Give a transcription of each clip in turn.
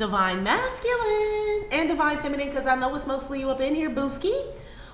Divine Masculine and Divine Feminine, because I know it's mostly you up in here, booski.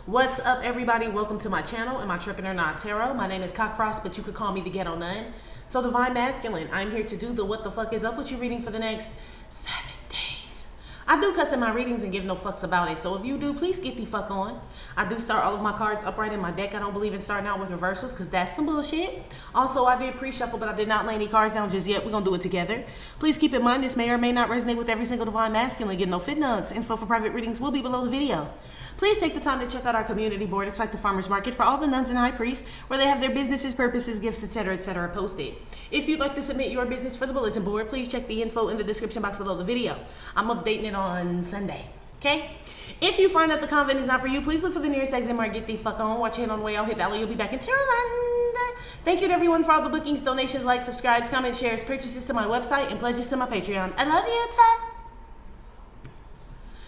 What's up, everybody? Welcome to my channel, Am I Trippin' or Not Tarot. My name is Cockfrost, but you could call me the Ghetto Nun. So Divine Masculine, I'm here to do the what the fuck is up with you reading for the next 7 days. I do cuss in my readings and give no fucks about it, so if you do, please get the fuck on. I do start all of my cards upright in my deck. I don't believe in starting out with reversals because that's some bullshit. Also, I did pre-shuffle, but I did not lay any cards down just yet. We're going to do it together. Please keep in mind this may or may not resonate with every single Divine Masculine. Get no fit nugs. Info for private readings will be below the video. Please take the time to check out our community board. It's like the farmer's market for all the nuns and high priests, where they have their businesses, purposes, gifts, etc., posted. If you'd like to submit your business for the bulletin board, please check the info in the description box below the video. I'm updating it on Sunday. Okay? If you find that the convent is not for you, please look for the nearest exit mark. Get the fuck on. Watch it on the way out. Hit that. You'll be back in Tarotland. Thank you to everyone for all the bookings, donations, likes, subscribes, comments, shares, purchases to my website, and pledges to my Patreon. I love you, Ta.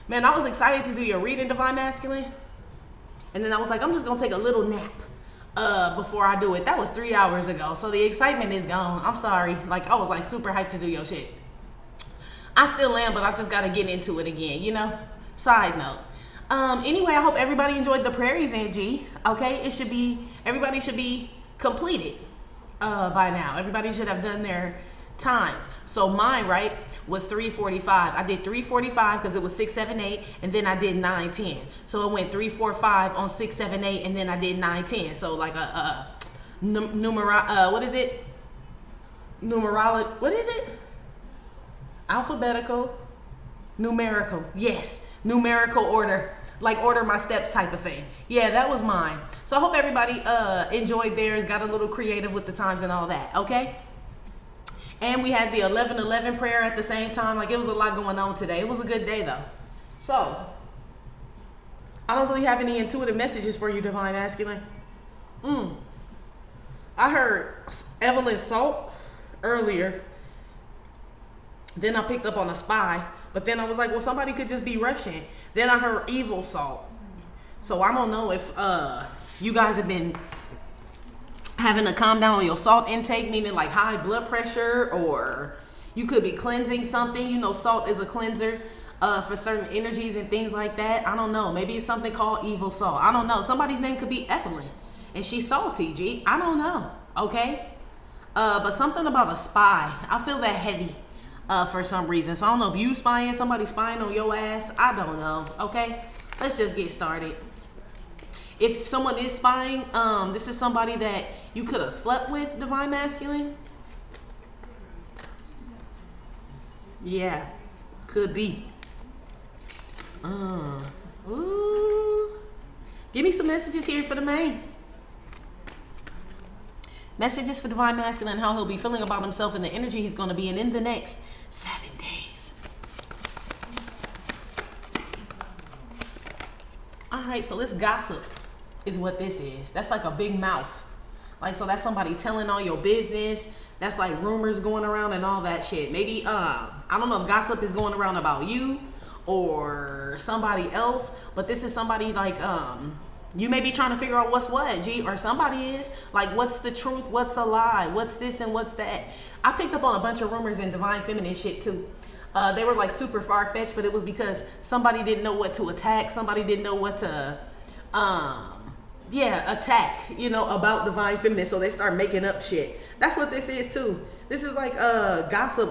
Man, I was excited to do your reading, Divine Masculine. And then I was like, I'm just going to take a little nap before I do it. That was 3 hours ago. So the excitement is gone. I'm sorry. Like, I was like super hyped to do your shit. I still am, but I just got to get into it again, you know? Side note. Anyway, I hope everybody enjoyed the prayer event, G. Okay? Everybody should be completed by now. Everybody should have done their times. So mine, right, was 3:45. I did 3:45 because it was 6, 7, 8, and then I did 9, 10. So it went 3, 4, 5 on 6, 7, 8, and then I did 9, 10. So like what is it? What is it? Alphabetical, numerical. Yes, numerical order. Like order my steps type of thing. Yeah, that was mine. So I hope everybody enjoyed theirs, got a little creative with the times and all that, okay? And we had the 11:11 prayer at the same time. Like, it was a lot going on today. It was a good day, though. So, I don't really have any intuitive messages for you, Divine Masculine. I heard Evelyn Salt earlier. Then I picked up on a spy. But then I was like, well, somebody could just be rushing. Then I heard Evil Salt. So, I don't know if you guys have been having to calm down on your salt intake, meaning like high blood pressure, or you could be cleansing something. You know, salt is a cleanser for certain energies and things like that. I don't know. Maybe it's something called evil salt. I don't know. Somebody's name could be Evelyn, and she's salty, G. I don't know. Okay? But something about a spy. I feel that heavy for some reason. So I don't know if you spying, somebody spying on your ass. I don't know. Okay? Let's just get started. If someone is spying, this is somebody that you could have slept with, Divine Masculine. Yeah, could be. Ooh. Give me some messages here for the main. Messages for Divine Masculine, how he'll be feeling about himself and the energy he's going to be in the next 7 days. All right, so let's gossip. Is what this is. That's like a big mouth. Like, so that's somebody telling all your business. That's like rumors going around and all that shit. Maybe I don't know if gossip is going around about you or somebody else, but this is somebody like you may be trying to figure out what's what, G, or somebody is like, what's the truth, what's a lie, what's this and what's that. I picked up on a bunch of rumors and Divine Feminine shit too. They were like super far-fetched, but it was because somebody didn't know what to attack. Somebody didn't know what to attack, you know, about Divine Feminine, so they start making up shit. That's what this is too. This is like gossip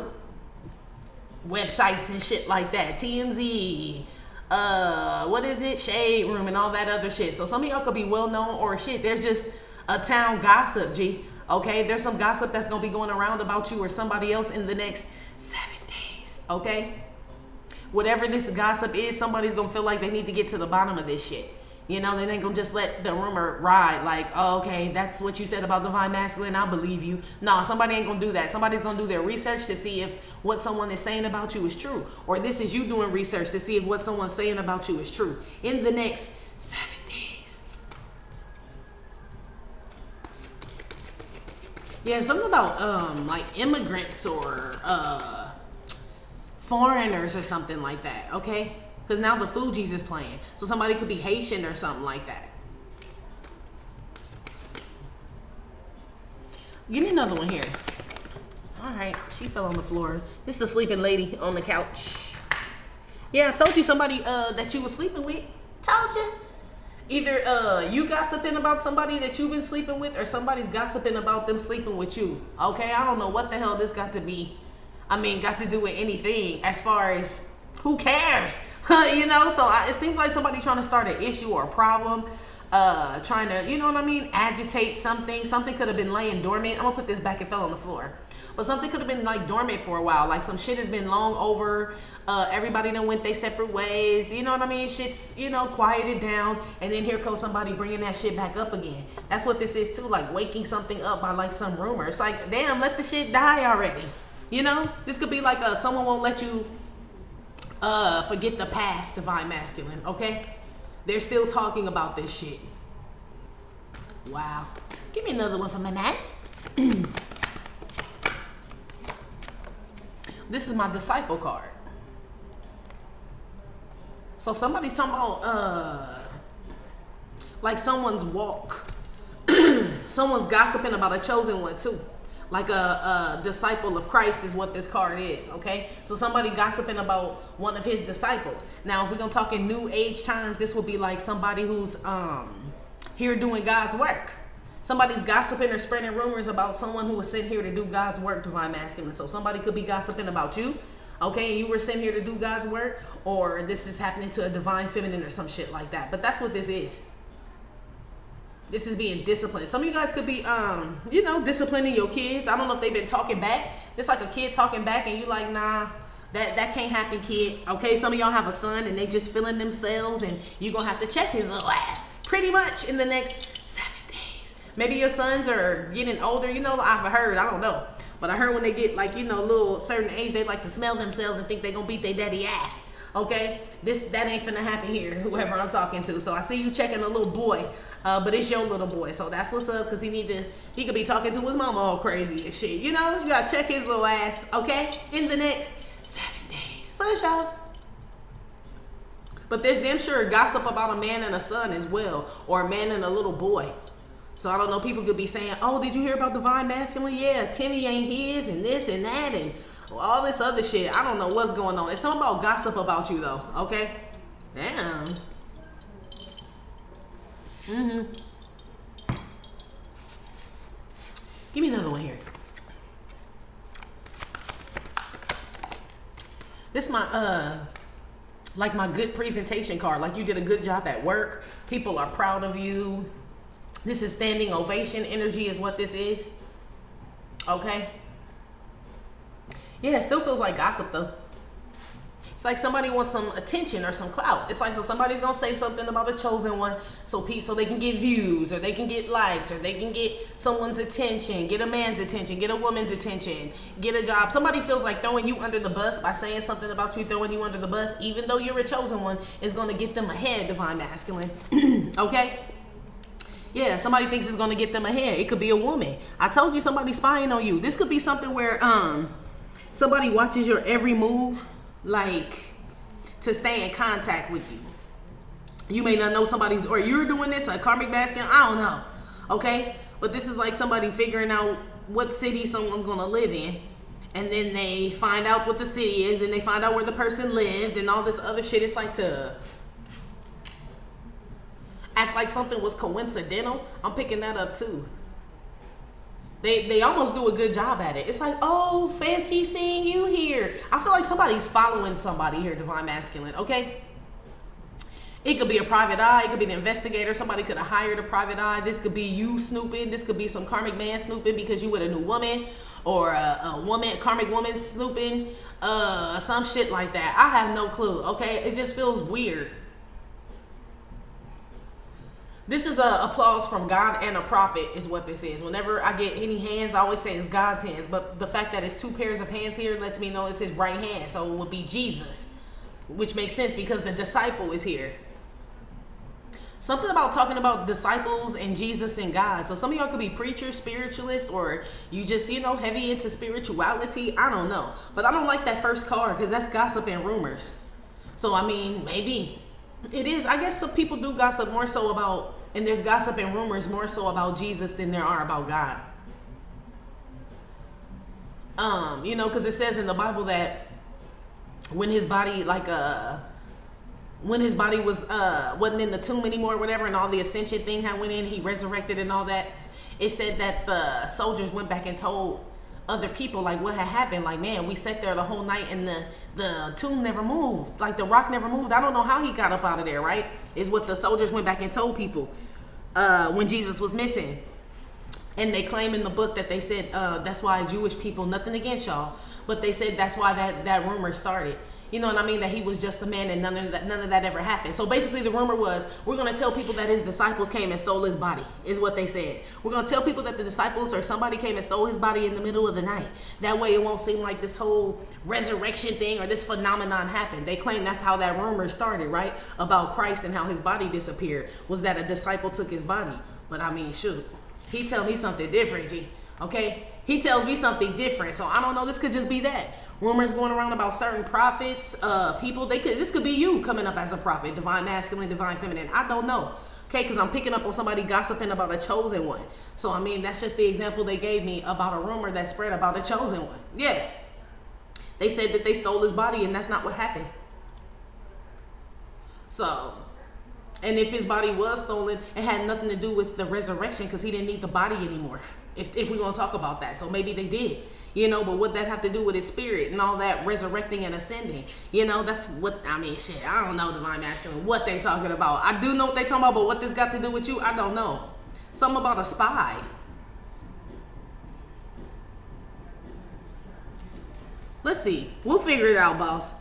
websites and shit like that. TMZ, what is it? Shade Room and all that other shit. So some of y'all could be well known or shit. There's just a town gossip, G. Okay? There's some gossip that's gonna be going around about you or somebody else in the next 7 days. Okay? Whatever this gossip is, somebody's gonna feel like they need to get to the bottom of this shit. You know, they ain't gonna just let the rumor ride like, oh, okay, that's what you said about Divine Masculine, I believe you. No, somebody ain't gonna do that. Somebody's gonna do their research to see if what someone is saying about you is true. Or this is you doing research to see if what someone's saying about you is true in the next 7 days. Yeah, something about like immigrants or foreigners or something like that, okay? Because now the Fugees is playing. So somebody could be Haitian or something like that. Give me another one here. All right, she fell on the floor. It's the sleeping lady on the couch. Yeah, I told you somebody that you was sleeping with. Told you. Either you gossiping about somebody that you've been sleeping with, or somebody's gossiping about them sleeping with you. Okay, I don't know what the hell this got to be. I mean, got to do with anything as far as who cares, you know? So it seems like somebody trying to start an issue or a problem, trying to, you know what I mean, agitate something. Something could have been laying dormant. I'm gonna put this back and fell on the floor. But something could have been like dormant for a while. Like some shit has been long over. Everybody done went their separate ways. You know what I mean? Shit's, you know, quieted down. And then here comes somebody bringing that shit back up again. That's what this is too. Like waking something up by like some rumor. It's like, damn, let the shit die already. You know? This could be like someone won't let you forget the past, divine masculine. Okay? They're still talking about this shit. Wow. Give me another one for my man. This is my disciple card. So somebody's talking about like someone's walk. Someone's gossiping about a chosen one too. Like a disciple of Christ is what this card is, okay? So somebody gossiping about one of his disciples. Now, if we're gonna talk in new age terms, this would be like somebody who's here doing God's work. Somebody's gossiping or spreading rumors about someone who was sent here to do God's work, divine masculine. So somebody could be gossiping about you, okay? And you were sent here to do God's work, or this is happening to a divine feminine or some shit like that. But that's what this is. This is being disciplined. Some of you guys could be, you know, disciplining your kids. I don't know if they've been talking back. It's like a kid talking back and you like, nah, that can't happen, kid. Okay, some of y'all have a son and they just feeling themselves and you're going to have to check his little ass pretty much in the next 7 days. Maybe your sons are getting older. You know, I've heard, I don't know. But I heard when they get like, you know, a little certain age, they like to smell themselves and think they're going to beat their daddy ass. Okay, that ain't finna happen here, whoever I'm talking to. So I see you checking a little boy, but it's your little boy. So that's what's up, because he could be talking to his mama all crazy and shit. You know, you gotta check his little ass, okay, in the next 7 days, for sure. But there's damn sure gossip about a man and a son as well, or a man and a little boy. So I don't know, people could be saying, oh, did you hear about divine masculine? Yeah, Timmy ain't his, and this and that, and all this other shit. I don't know what's going on. It's something about gossip about you though, okay? Damn. Give me another one here. This is my like my good presentation card. Like you did a good job at work. People are proud of you. This is standing ovation energy is what this is. Okay? Yeah, it still feels like gossip though. It's like somebody wants some attention or some clout. It's like so somebody's gonna say something about a chosen one so they can get views or they can get likes or they can get someone's attention, get a man's attention, get a woman's attention, get a job. Somebody feels like throwing you under the bus by saying something about you, throwing you under the bus, even though you're a chosen one, is gonna get them ahead, divine masculine. Okay? Yeah, somebody thinks it's gonna get them ahead. It could be a woman. I told you somebody's spying on you. This could be something where somebody watches your every move, like to stay in contact with you. You may not know somebody's, or you're doing this, a karmic masculine, I don't know, okay? But this is like somebody figuring out what city someone's gonna live in, and then they find out what the city is, then they find out where the person lived, and all this other shit. It's like to act like something was coincidental. I'm picking that up too. They almost do a good job at it. It's like, oh, fancy seeing you here. I feel like somebody's following somebody here, divine masculine, okay? It could be a private eye. It could be an investigator. Somebody could have hired a private eye. This could be you snooping. This could be some karmic man snooping because you with a new woman, or a woman, karmic woman snooping, some shit like that. I have no clue, okay? It just feels weird. This is a applause from God and a prophet is what this is. Whenever I get any hands, I always say it's God's hands. But the fact that it's two pairs of hands here lets me know it's his right hand. So it would be Jesus, which makes sense because the disciple is here. Something about talking about disciples and Jesus and God. So some of y'all could be preachers, spiritualists, or you just, you know, heavy into spirituality. I don't know. But I don't like that first card because that's gossip and rumors. So, I mean, maybe. It is. I guess some people do gossip more so about, and there's gossip and rumors more so about Jesus than there are about God. You know, because it says in the Bible that when his body when his body was wasn't in the tomb anymore or whatever, and all the ascension thing had went in, he resurrected and all that. It said that the soldiers went back and told other people like what had happened. Like, man, we sat there the whole night and the tomb never moved, like the rock never moved. I don't know how he got up out of there, right? Is what the soldiers went back and told people when Jesus was missing. And they claim in the book that they said that's why Jewish people, nothing against y'all, but they said that's why that rumor started. You know what I mean? That he was just a man and none of that ever happened. So basically the rumor was, we're going to tell people that his disciples came and stole his body, is what they said. We're going to tell people that the disciples or somebody came and stole his body in the middle of the night. That way it won't seem like this whole resurrection thing or this phenomenon happened. They claim that's how that rumor started, right? About Christ and how his body disappeared, was that a disciple took his body. But I mean, shoot, he tell me something different, G. Okay? He tells me something different. So I don't know, this could just be that. Rumors going around about certain prophets, people, this could be you coming up as a prophet, divine masculine, divine feminine. I don't know. Okay, because I'm picking up on somebody gossiping about a chosen one. So I mean, that's just the example they gave me about a rumor that spread about a chosen one. Yeah. They said that they stole his body and that's not what happened. So, and if his body was stolen, it had nothing to do with the resurrection because he didn't need the body anymore. If we're going to talk about that. So maybe they did. You know, but what that have to do with his spirit and all that resurrecting and ascending? You know, that's what, I mean, shit, I don't know, divine masculine, what they talking about. I do know what they talking about, but what this got to do with you, I don't know. Something about a spy. Let's see. We'll figure it out, boss.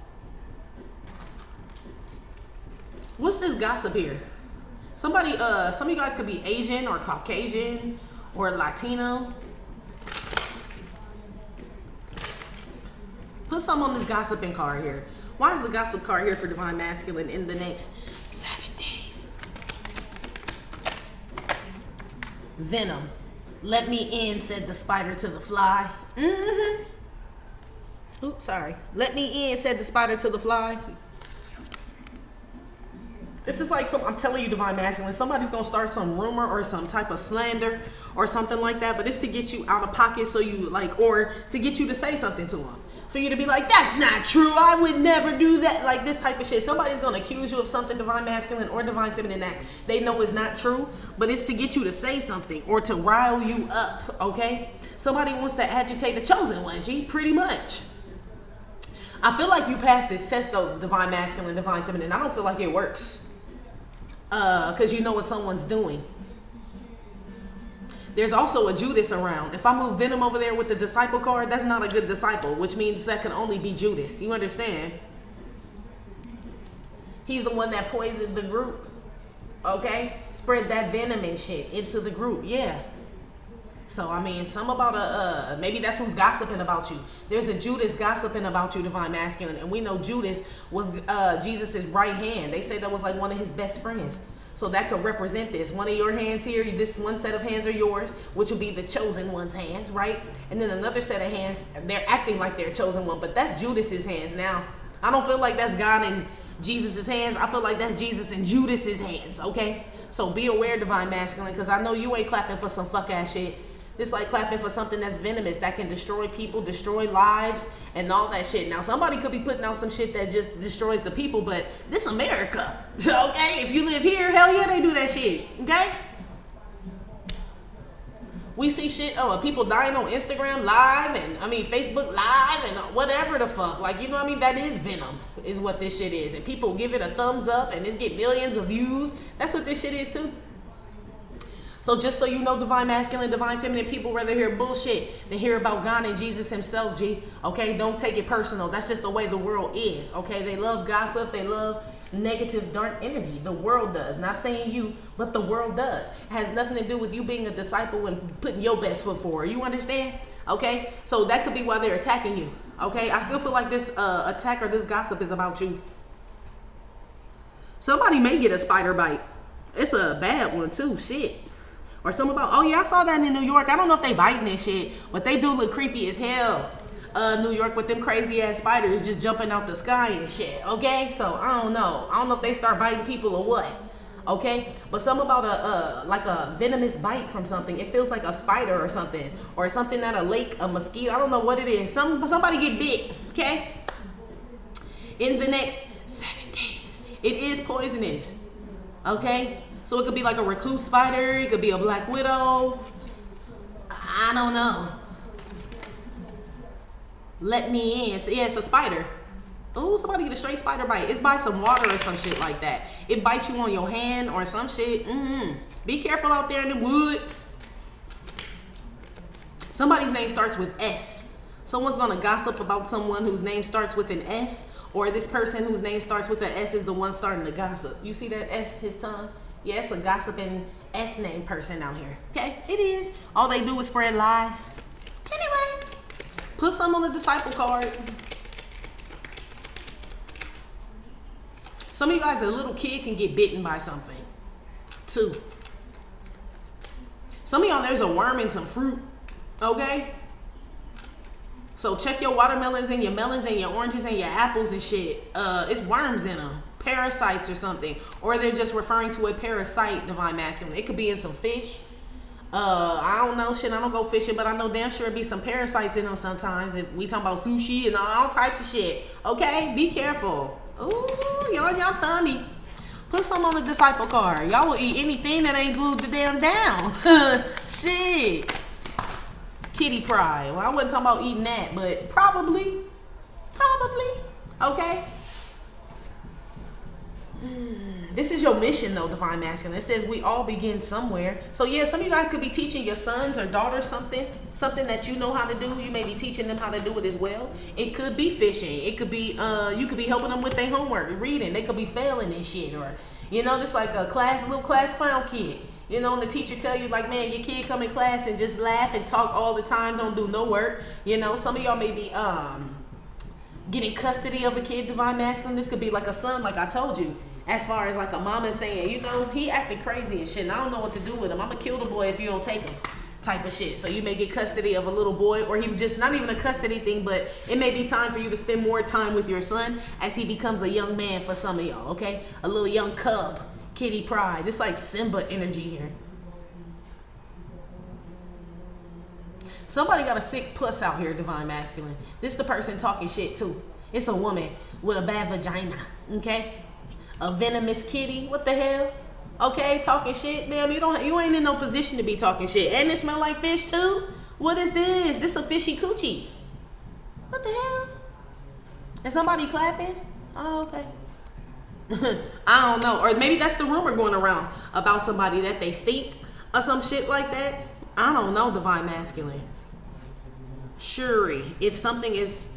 What's this gossip here? Somebody, some of you guys could be Asian or Caucasian or Latino. Put some on this gossiping card here. Why is the gossip card here for divine masculine in the next 7 days? Venom. Let me in, said the spider to the fly. Oops, sorry. Let me in, said the spider to the fly. This is like I'm telling you, divine masculine, somebody's gonna start some rumor or some type of slander or something like that, but it's to get you out of pocket so you like, or to get you to say something to them. For you to be like, that's not true, I would never do that, like this type of shit. Somebody's gonna accuse you of something, divine masculine or divine feminine, that they know is not true, but it's to get you to say something or to rile you up, okay? Somebody wants to agitate the chosen one, G, pretty much. I feel like you passed this test though, divine masculine, divine feminine. I don't feel like it works. Because you know what someone's doing. There's also a Judas around. If I move Venom over there with the disciple card, that's not a good disciple, which means that can only be Judas. You understand? He's the one that poisoned the group. Okay? Spread that venom and shit into the group. Yeah. So, I mean, some about maybe that's who's gossiping about you. There's a Judas gossiping about you, divine masculine. And we know Judas was Jesus's right hand. They say that was like one of his best friends. So that could represent this. One of your hands here, this one set of hands are yours, which will be the chosen one's hands, right? And then another set of hands, they're acting like they're chosen one, but that's Judas's hands now. I don't feel like that's God in Jesus's hands. I feel like that's Jesus in Judas's hands, okay? So be aware, divine masculine, because I know you ain't clapping for some fuck ass shit. It's like clapping for something that's venomous, that can destroy people, destroy lives, and all that shit. Now, somebody could be putting out some shit that just destroys the people, but this America, okay? If you live here, hell yeah, they do that shit, okay? We see shit, people dying on Instagram live, and I mean, Facebook live, and whatever the fuck. Like, you know what I mean? That is venom, is what this shit is. And people give it a thumbs up, and it get millions of views. That's what this shit is, too. So just so you know, divine masculine, divine feminine, people rather hear bullshit than hear about God and Jesus himself, G. Okay, don't take it personal. That's just the way the world is, okay? They love gossip. They love negative, dark energy. The world does. Not saying you, but the world does. It has nothing to do with you being a disciple and putting your best foot forward. You understand? Okay? So that could be why they're attacking you, okay? I still feel like this attack or this gossip is about you. Somebody may get a spider bite. It's a bad one, too. Shit. Or something about, oh yeah, I saw that in New York. I don't know if they biting this shit, but they do look creepy as hell. New York with them crazy ass spiders just jumping out the sky and shit, okay? So I don't know. I don't know if they start biting people or what, okay? But something about like a venomous bite from something. It feels like a spider or something at a lake, a mosquito. I don't know what it is. Somebody get bit, okay? in the next 7 days. It is poisonous. Okay? So it could be like a recluse spider. It could be a black widow. I don't know. Let me in. So, yeah, it's a spider. Oh, somebody get a straight spider bite. It's by some water or some shit like that. It bites you on your hand or some shit. Be careful out there in the woods. Somebody's name starts with S. Someone's gonna gossip about someone whose name starts with an S, or this person whose name starts with an S is the one starting the gossip. You see that S, his tongue? Yeah, it's a gossiping S name person out here. Okay, it is. All they do is spread lies. Anyway, put some on the disciple card. Some of you guys, a little kid can get bitten by something, too. Some of y'all, there's a worm in some fruit, okay? So check your watermelons and your melons and your oranges and your apples and shit. It's worms in them, parasites or something. Or they're just referring to a parasite, divine masculine. It could be in some fish. I don't know, shit, I don't go fishing, but I know damn sure be some parasites in them sometimes. If we talking about sushi and all types of shit, okay? Be careful. Ooh, y'all tummy. Put some on the disciple card. Y'all will eat anything that ain't glued the damn down. Shit. Kitty pride. Well, I wasn't talking about eating that, but probably. Okay. This is your mission, though, divine masculine. It says we all begin somewhere. So yeah, some of you guys could be teaching your sons or daughters something that you know how to do. You may be teaching them how to do it as well. It could be fishing. It could be you could be helping them with their homework, reading. They could be failing and shit, or just like a little class clown kid. And the teacher tell you like, man, your kid come in class and just laugh and talk all the time, don't do no work. Some of y'all may be getting custody of a kid, divine masculine. This could be like a son, like I told you. As far as like a mama saying, he acting crazy and shit, and I don't know what to do with him. I'm gonna kill the boy if you don't take him, type of shit. So you may get custody of a little boy, or he just, not even a custody thing, but it may be time for you to spend more time with your son as he becomes a young man for some of y'all, okay? A little young cub, kitty pride. It's like Simba energy here. Somebody got a sick puss out here, divine masculine. This is the person talking shit too. It's a woman with a bad vagina, okay? A venomous kitty, what the hell? Okay, talking shit, ma'am. You ain't in no position to be talking shit. And it smell like fish too? What is this? This a fishy coochie. What the hell? Is somebody clapping? Oh, okay. I don't know. Or maybe that's the rumor going around about somebody that they stink or some shit like that. I don't know, divine masculine. Shuri, if something is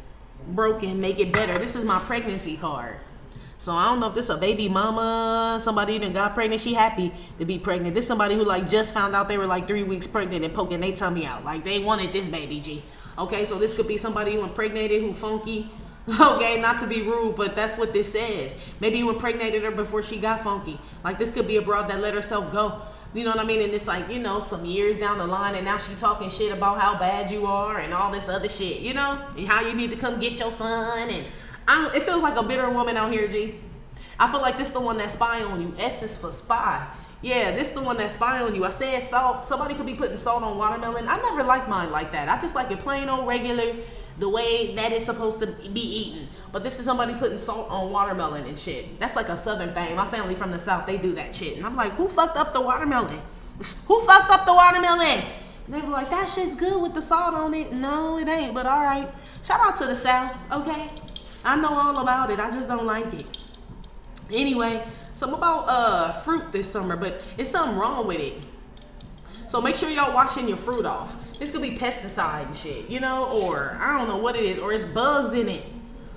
broken, make it better. This is my pregnancy card. So I don't know if this is a baby mama, somebody even got pregnant. She happy to be pregnant. This somebody who like just found out they were like 3 weeks pregnant and poking their tummy out. Like they wanted this baby, G. Okay, so this could be somebody who impregnated, who funky. Okay, not to be rude, but that's what this says. Maybe you impregnated her before she got funky. Like this could be a broad that let herself go. You know what I mean? And it's like, some years down the line and now she talking shit about how bad you are and all this other shit, and how you need to come get your son. And it feels like a bitter woman out here, G. I feel like this the one that spy on you. S is for spy. Yeah, this the one that spy on you. I said salt. Somebody could be putting salt on watermelon. I never liked mine like that. I just like it plain old regular, the way that it's supposed to be eaten. But this is somebody putting salt on watermelon and shit. That's like a southern thing. My family from the south, they do that shit. And I'm like, who fucked up the watermelon? Who fucked up the watermelon? And they were like, that shit's good with the salt on it. No, it ain't, but all right. Shout out to the south, okay? I know all about it. I just don't like it. Anyway, something about fruit this summer, but it's something wrong with it. So make sure y'all washing your fruit off. This could be pesticide and shit, or I don't know what it is, or it's bugs in it.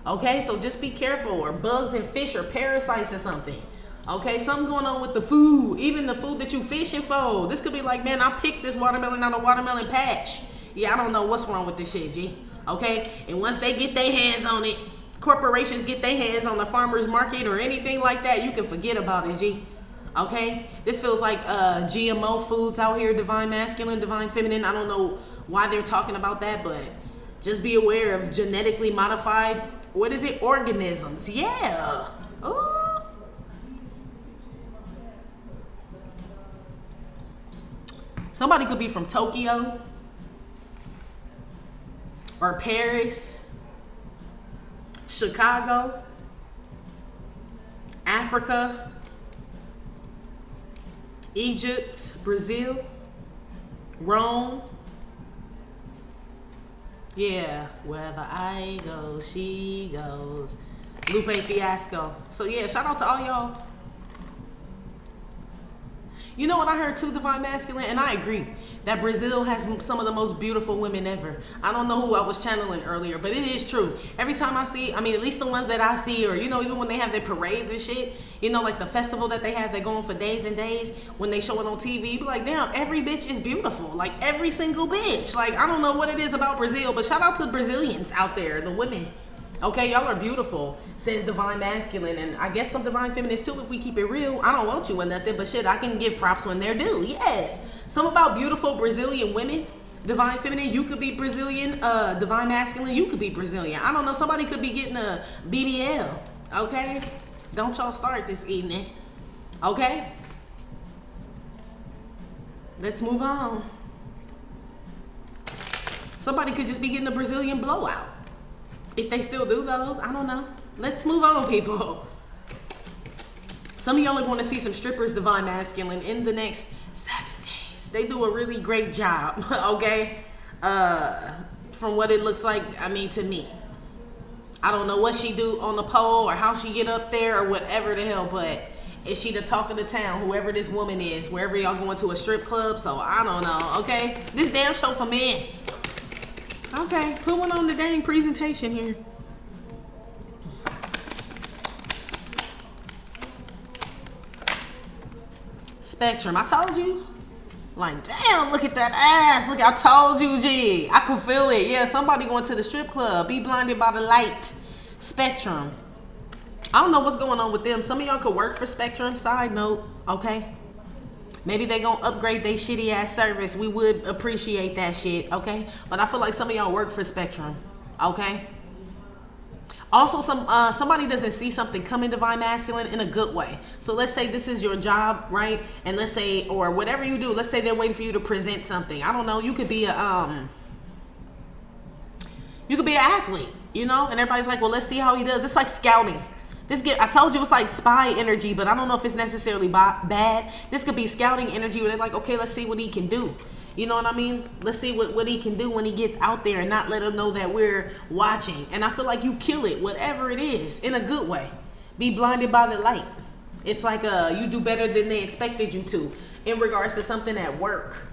Okay, so just be careful, or bugs in fish or parasites or something. Okay, something going on with the food, even the food that you fishing for. This could be like, man, I picked this watermelon out of watermelon patch. Yeah, I don't know what's wrong with this shit, G. Okay, and once they get their hands on it, corporations get their hands on the farmer's market or anything like that, you can forget about it, G. Okay, this feels like GMO foods out here, divine masculine, divine feminine. I don't know why they're talking about that, but just be aware of genetically modified, what is it, organisms. Yeah. Ooh. Somebody could be from Tokyo or Paris, Chicago, Africa, Egypt, Brazil, Rome. Yeah, wherever I go, she goes. Lupe Fiasco. So yeah, shout out to all y'all. You know what I heard too, Divine Masculine? And I agree that Brazil has some of the most beautiful women ever. I don't know who I was channeling earlier, but it is true. Every time I see, I mean, at least the ones that I see, or, you know, even when they have their parades and shit, you know, like the festival that they have, they're going for days and days. When they show it on TV, you be like, damn, every bitch is beautiful. Like, every single bitch. Like, I don't know what it is about Brazil, but shout out to Brazilians out there, the women. Okay, y'all are beautiful, says Divine Masculine, and I guess some Divine Feminists too, if we keep it real. I don't want you in nothing, but shit, I can give props when they're due. Yes. Some about beautiful Brazilian women. Divine Feminine, you could be Brazilian. Divine Masculine, you could be Brazilian. I don't know, somebody could be getting a BBL. Okay? Don't y'all start this evening. Okay? Let's move on. Somebody could just be getting a Brazilian blowout. If they still do those, I don't know. Let's move on, people. Some of y'all are going to see some strippers, Divine Masculine, in the next 7 days. They do a really great job, okay? From what it looks like, I mean, to me. I don't know what she do on the pole or how she get up there or whatever the hell, but is she the talk of the town, whoever this woman is, wherever y'all going to a strip club? So I don't know, okay? This damn show for men. Okay, put one on the dang presentation here. Spectrum, I told you. Like, damn, look at that ass. Look, I told you, G. I could feel it. Yeah, somebody going to the strip club. Be blinded by the light. Spectrum. I don't know what's going on with them. Some of y'all could work for Spectrum. Side note, okay? Maybe they gonna upgrade their shitty ass service. We would appreciate that shit, okay? But I feel like some of y'all work for Spectrum, okay? Also, somebody doesn't see something coming, Divine Masculine, in a good way. So let's say this is your job, right? And let's say, or whatever you do, let's say they're waiting for you to present something. I don't know. You could be an athlete, you know? And everybody's like, well, let's see how he does. It's like scouting. I told you it's like spy energy, but I don't know if it's necessarily bad. This could be scouting energy where they're like, okay, let's see what he can do. You know what I mean? Let's see what he can do when he gets out there and not let him know that we're watching. And I feel like you kill it, whatever it is, in a good way. Be blinded by the light. It's like you do better than they expected you to in regards to something at work.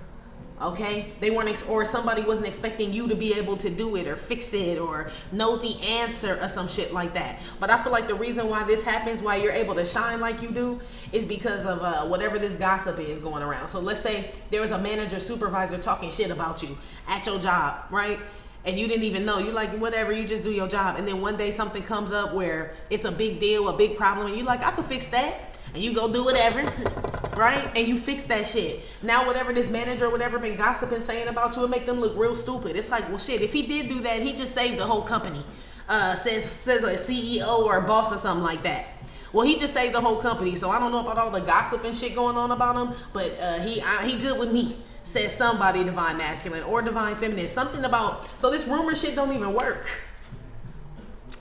Okay, they weren't, or somebody wasn't expecting you to be able to do it or fix it or know the answer or some shit like that. But I feel like the reason why this happens, why you're able to shine like you do, is because of whatever this gossip is going around. So let's say there was a manager, supervisor talking shit about you at your job, right? And you didn't even know. You're like, whatever, you just do your job. And then one day something comes up where it's a big deal, a big problem, and you're like, I could fix that. And you go do whatever, right? And you fix that shit. Now whatever this manager or whatever been gossiping, saying about you, it make them look real stupid. It's like, well, shit, if he did do that, he just saved the whole company. Says a CEO or a boss or something like that. Well, he just saved the whole company. So I don't know about all the gossip and shit going on about him, but he good with me. Says somebody, Divine Masculine or Divine Feminine. Something about, so this rumor shit don't even work.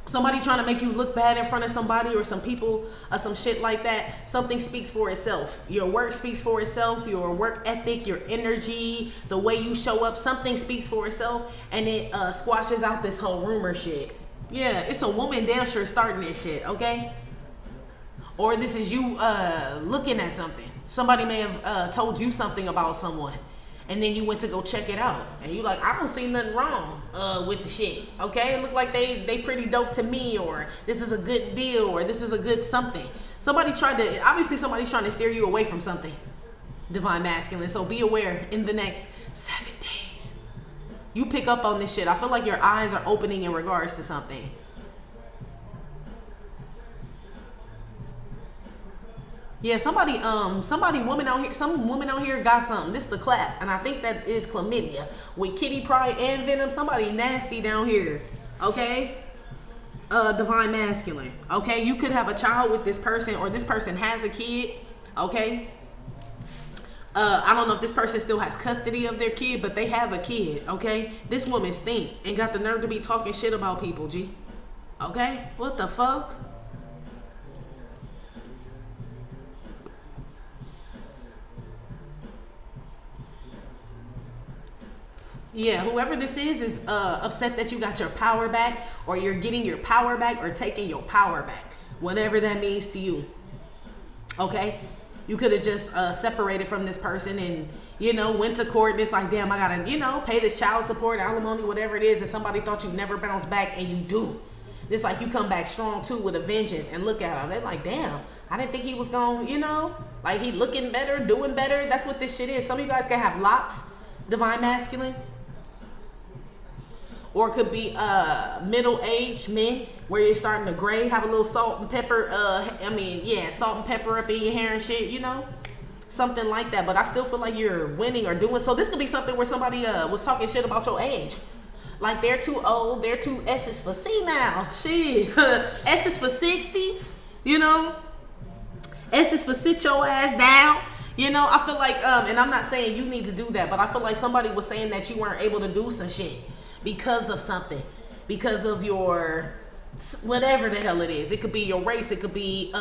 Somebody trying to make you look bad in front of somebody or some people or some shit like that. Something speaks for itself. Your work speaks for itself. Your work ethic, your energy, the way you show up, something speaks for itself, and it squashes out this whole rumor shit. Yeah, it's a woman damn sure starting this shit, okay? Or this is you looking at something. Somebody may have told you something about someone, and then you went to go check it out, and you like, I don't see nothing wrong with the shit, okay? It look like they pretty dope to me, or this is a good deal, or this is a good something. Obviously somebody's trying to steer you away from something, Divine Masculine, so be aware in the next 7 days. You pick up on this shit. I feel like your eyes are opening in regards to something. Yeah, some woman out here got something. This is the clap, and I think that is chlamydia with kitty pride and venom. Somebody nasty down here, okay? Divine Masculine, okay? You could have a child with this person, or this person has a kid, okay? I don't know if this person still has custody of their kid, but they have a kid, okay? This woman stink and got the nerve to be talking shit about people, G. Okay? What the fuck? Yeah, whoever this is upset that you got your power back, or you're getting your power back, or taking your power back, whatever that means to you. Okay, you could have just separated from this person and, you know, went to court, and it's like, damn, I gotta, you know, pay this child support, alimony, whatever it is, and somebody thought you'd never bounce back, and you do. It's like you come back strong too with a vengeance, and look at him, they're like, damn, I didn't think he was gonna, you know, like he looking better, doing better. That's what this shit is. Some of you guys can have locks, divine masculine. Or it could be middle-aged men where you're starting to gray, have a little salt and pepper, salt and pepper up in your hair and shit, you know? Something like that. But I still feel like you're winning or doing. So this could be something where somebody was talking shit about your age. Like they're too old, they're too S is for C now. Shit. S is for 60, you know? S is for sit your ass down. You know, I feel like, and I'm not saying you need to do that, but I feel like somebody was saying that you weren't able to do some shit. Because of something, because of your whatever the hell it is. It could be your race, it could be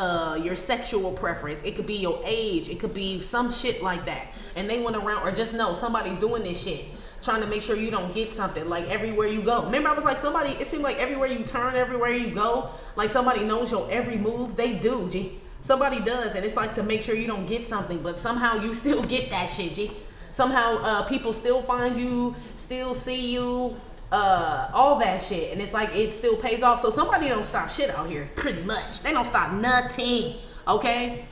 your sexual preference, it could be your age, it could be some shit like that. And they went around, or just know somebody's doing this shit, trying to make sure you don't get something, like everywhere you go. Remember, I was like, somebody, it seemed like everywhere you turn, everywhere you go, like somebody knows your every move. They do, G. Somebody does, and it's like to make sure you don't get something, but somehow you still get that shit, G. Somehow people still find you, still see you, all that shit, and it's like it still pays off. So somebody don't stop shit out here, pretty much. They don't stop nothing, okay?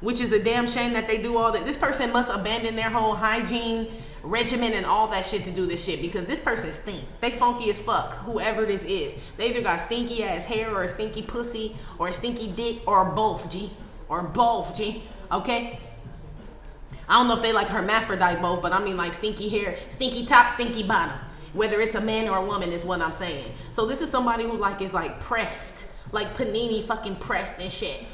Which is a damn shame that they do all that. This person must abandon their whole hygiene regimen and all that shit to do this shit, because this person stink. They funky as fuck, whoever this is. They either got stinky ass hair, or a stinky pussy, or a stinky dick, or both, G. Or both, G. Okay? I don't know if they like hermaphrodite both, but I mean like stinky hair, stinky top, stinky bottom. Whether it's a man or a woman is what I'm saying. So this is somebody who like is like pressed, like panini fucking pressed and shit,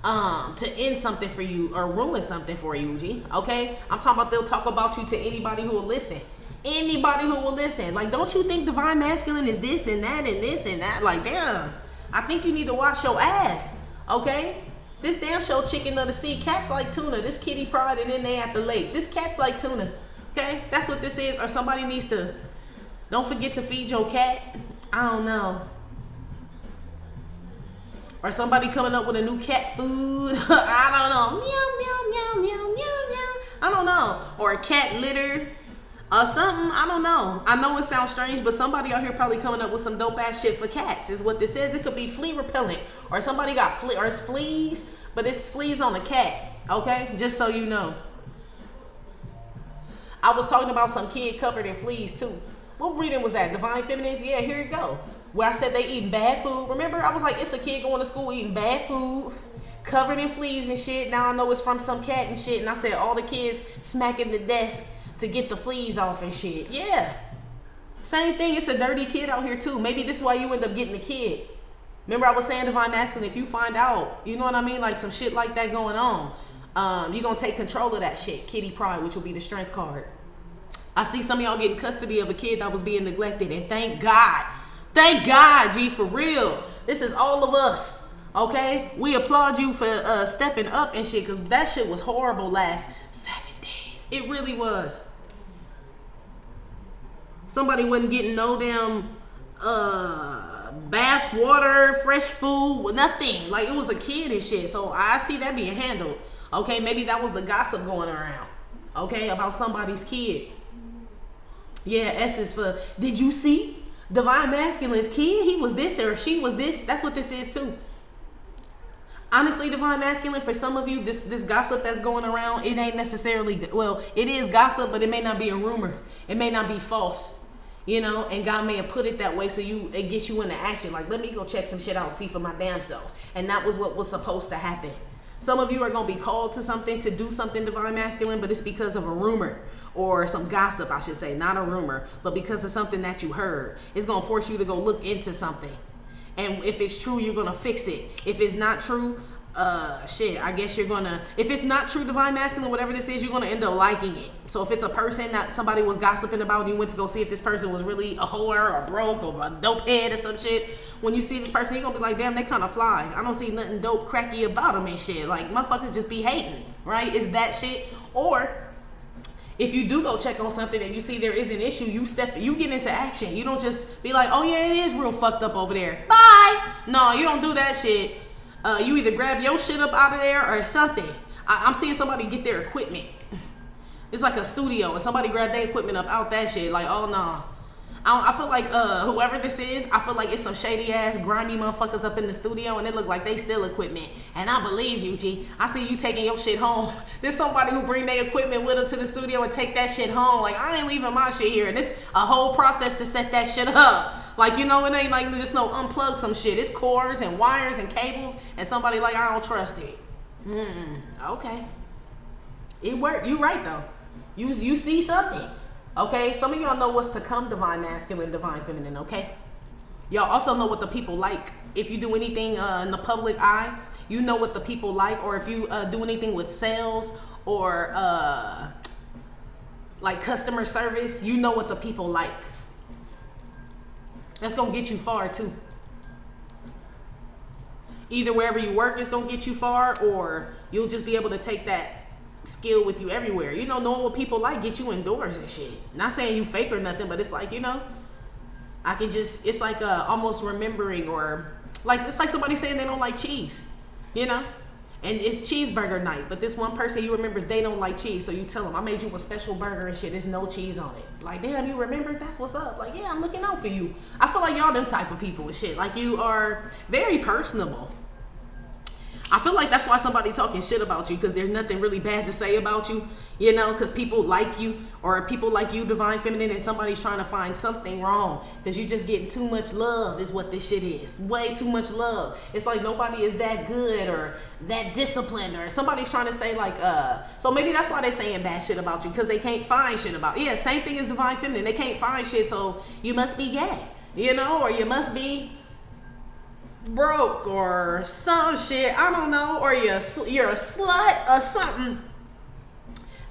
to end something for you or ruin something for you, G. Okay? I'm talking about they'll talk about you to anybody who will listen. Anybody who will listen. Like, don't you think divine masculine is this and that and this and that? Like, damn, I think you need to wash your ass. Okay? This damn show Chicken of the Sea. Cats like tuna. This kitty pride, and then they at the lake. This cat's like tuna. Okay? That's what this is. Or somebody needs to, don't forget to feed your cat. I don't know. Or somebody coming up with a new cat food. I don't know. Meow, meow, meow, meow, meow, meow. I don't know. Or a cat litter. Or something. I don't know. I know it sounds strange, but somebody out here probably coming up with some dope ass shit for cats is what this is. It could be flea repellent. Or somebody got or it's fleas, but it's fleas on a cat. Okay? Just so you know. I was talking about some kid covered in fleas too. What reading was that? Divine Feminines? Yeah, here you go. Where I said they eating bad food. Remember, I was like, it's a kid going to school eating bad food, covered in fleas and shit. Now I know it's from some cat and shit. And I said all the kids smacking the desk to get the fleas off and shit. Yeah. Same thing. It's a dirty kid out here too. Maybe this is why you end up getting the kid. Remember I was saying divine masculine, if you find out, you know what I mean? Like some shit like that going on, you're going to take control of that shit. Kitty pride, which will be the strength card. I see some of y'all getting custody of a kid that was being neglected, and thank God. Thank God, G, for real. This is all of us, okay? We applaud you for stepping up and shit, because that shit was horrible last 7 days. It really was. Somebody wasn't getting no damn bath water, fresh food, nothing. Like, it was a kid and shit, so I see that being handled. Okay, maybe that was the gossip going around, okay, about somebody's kid. Yeah, S is for, did you see? Divine masculine's kid, he was this or she was this. That's what this is too. Honestly, divine masculine, for some of you, this gossip that's going around, it ain't necessarily, well, it is gossip, but it may not be a rumor. It may not be false, you know, and God may have put it that way so it gets you into action. Like, let me go check some shit out and see for my damn self. And that was what was supposed to happen. Some of you are going to be called to something, to do something divine masculine, but it's because of a rumor. Or some gossip, I should say, not a rumor, but because of something that you heard. It's going to force you to go look into something. And if it's true, you're going to fix it. If it's not true, shit, I guess you're going to, if it's not true, divine masculine, whatever this is, you're going to end up liking it. So if it's a person that somebody was gossiping about, you went to go see if this person was really a whore or broke or a dope head or some shit. When you see this person, you're going to be like, damn, they kind of fly. I don't see nothing dope cracky about them and shit. Like, motherfuckers just be hating, right? Is that shit? Or if you do go check on something and you see there is an issue, you get into action. You don't just be like, oh yeah, it is real fucked up over there. Bye. No, you don't do that shit. You either grab your shit up out of there or something. I'm seeing somebody get their equipment. It's like a studio and somebody grabbed their equipment up out that shit. Like, oh no. I feel like whoever this is, I feel like it's some shady ass grimy motherfuckers up in the studio and it look like they steal equipment. And I believe you, G. I see you taking your shit home. There's somebody who bring their equipment with them to the studio and take that shit home. Like, I ain't leaving my shit here. And it's a whole process to set that shit up. Like, you know, it ain't like just no unplug some shit. It's cords and wires and cables and somebody like, I don't trust it. Okay. It worked. You right though. You see something. Okay, some of y'all know what's to come, divine masculine, divine feminine, okay? Y'all also know what the people like. If you do anything in the public eye, you know what the people like. Or if you do anything with sales or like customer service, you know what the people like. That's gonna get you far too. Either wherever you work is gonna get you far, or you'll just be able to take that skill with you everywhere. You know, knowing what people like get you indoors and shit. Not saying you fake or nothing, but it's like, you know, I can just, it's like almost remembering, or like, it's like somebody saying they don't like cheese, you know, and it's cheeseburger night, but this one person you remember they don't like cheese, so you tell them, I made you a special burger and shit, there's no cheese on it. Like, damn, you remember? That's what's up. Like, yeah, I'm looking out for you. I feel like y'all them type of people with shit. Like, you are very personable. I feel like that's why somebody talking shit about you, because there's nothing really bad to say about you, you know, because people like you, or people like you, divine feminine, and somebody's trying to find something wrong because you just getting too much love is what this shit is. Way too much love. It's like nobody is that good or that disciplined, or somebody's trying to say like, so maybe that's why they saying bad shit about you, because they can't find shit about you. Yeah, same thing as divine feminine. They can't find shit, so you must be gay, you know, or you must be broke or some shit, I don't know, or you're a slut or something.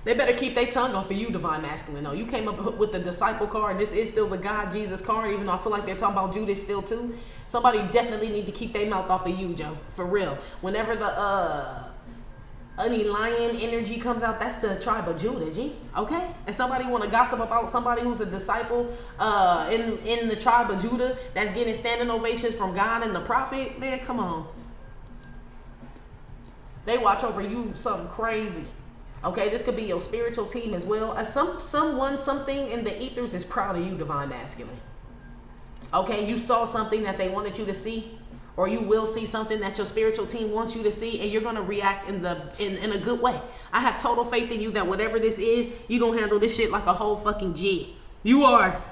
They better keep their tongue off of you, divine masculine. No, you came up with the disciple card. This is still the God Jesus card, even though I feel like they're talking about Judas still too. Somebody definitely need to keep their mouth off of you, Joe, for real. Whenever the any lion energy comes out, that's the tribe of Judah, G. Okay? And somebody want to gossip about somebody who's a disciple in the tribe of Judah that's getting standing ovations from God and the prophet, man, come on. They watch over you something crazy. Okay? This could be your spiritual team as well. Something in the ethers is proud of you, divine masculine. Okay? You saw something that they wanted you to see. Or you will see something that your spiritual team wants you to see, and you're gonna react in a good way. I have total faith in you that whatever this is, you're gonna handle this shit like a whole fucking G. You are.